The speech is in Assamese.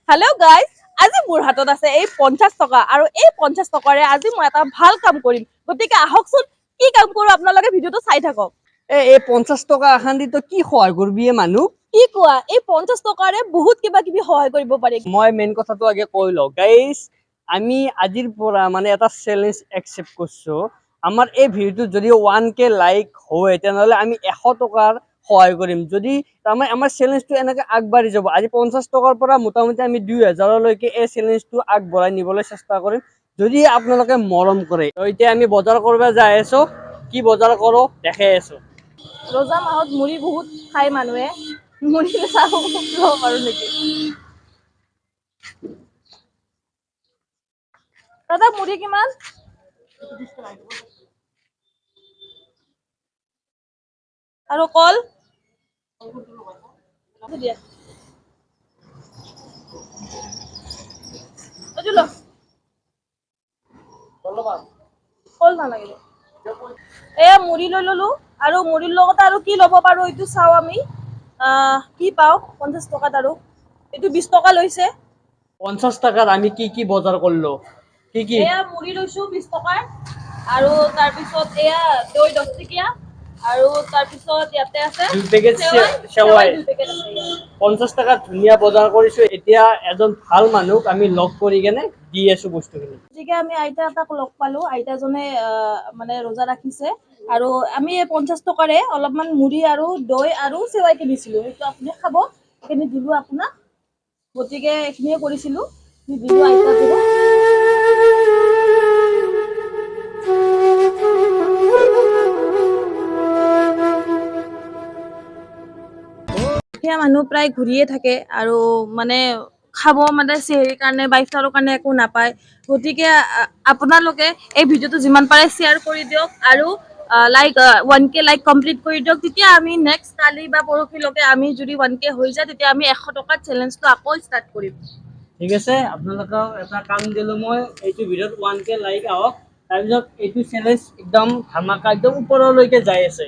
হেল্ল' গাইজ, আজি মোৰ হাতত আছে এই 50 টকা আৰু এই 50 টকাৰে আজি মই এটা ভাল কাম কৰিম। গতিকে আহকচোন কি কাম কৰো আপোনালোকে ভিডিঅ'টো চাই থাকক। এই 50 টকা এখন দি তই কি সহায় করবি মানুহ? কি কোৱা, এই 50 টকাৰে বহুত কিবা কিবি সহায় কৰিব পাৰি। মই মেইন কথাটো আগে কৈ লওঁ গাইজ, আমি আজিৰ পৰা মানে এটা চেলেঞ্জ একচেপ্ট কৰছো। আমাৰ এই ভিডিওটো যদি 1K লাইক হয় তেনেহলে আমি 100 টকাৰ সহায় কৰিম। যদি তাৰমানে আমাৰ চেলেঞ্জটো এনেকে আগবাঢ়ি যাব, আজি 50 টকাৰ পৰা মোটামুটি আমি 2000লৈকে এই চেলেঞ্জটো আগবঢ়াই নিবলৈ চেষ্টা কৰিম যদি আপোনালোকে মৰম কৰে। এতিয়া আমি বজাৰ কৰিব যাই আছো, কি বজাৰ কৰো দেখাই আছো। ৰোজা মাহত মুড়ি বহুত খাই মানুহে, মুড়ি চাহ ল'ব পাৰো নেকি? দাদা মুড়ি কিমান? আৰু কল দিয়া। কল নালাগে। এয়া মুড়ি লৈ ললো আৰু মুড়িৰ লগত আৰু কি ল'ব পাৰো এইটো চাও আমি। কি পাও 50 টকাত, আৰু এইটো 20 টকা লৈছে। 50 টাকাৰ আমি কি কি বজাৰ কৰলো? কি কি? এয়া মুড়ি লৈছো 20 টকাৰ, আৰু তাৰপিছত এয়া দৈ 10 টকীয়া, আৰু তাৰপিছত ইয়াতে আছে 2 পেকেট সেৱাই সেৱাই। 2 পেকেট আছে ইয়াত। 50 টাকাত ধুনীয়া বজাৰ কৰিছো। এতিয়া এজন ভাল মানুহক আমি লগ কৰি কেনে দি আছো বস্তুখিনি। গতিকে আমি আইতা এটাক লগ পালো, আইতাজনে মানে ৰোজা ৰাখিছে, আৰু আমি 50 টকাৰে অলপমান মুড়ি আৰু দৈ আৰু চেৱাই কিনিছিলো। সেইটো আপুনি খাব, সেইখিনি দিলো আপোনাক। গতিকে এইখিনিয়ে কৰিছিলো, দিলো আইতাক। সেয়া মানুহ প্ৰায় ঘূৰিয়ে থাকে আৰু মানে খাব মানে চেহেৰিৰ কাৰণে বা ইফতাৰৰ কাৰণে একো নাপায়। গতিকে আপোনালোকে এই ভিডিঅ'টো যিমান পাৰে শ্বেয়াৰ কৰি দিয়ক আৰু 1K লাইক কমপ্লিট কৰি দিয়ক। তেতিয়া আমি নেক্সট কালি বা পৰহিলৈকে আমি যদি 1K হৈ যায়, তেতিয়া আমি 100 টকাত চেলেঞ্জটো আকৌ ষ্টাৰ্ট কৰিম। ঠিক আছে, আপোনালোকক এটা কাম দিলো মই, এইটো ভিডিঅ'ত 1K লাইক আহক, তাৰপিছত এইটো চেলেঞ্জ একদম ধামাকা একদম ওপৰলৈকে যাই আছে।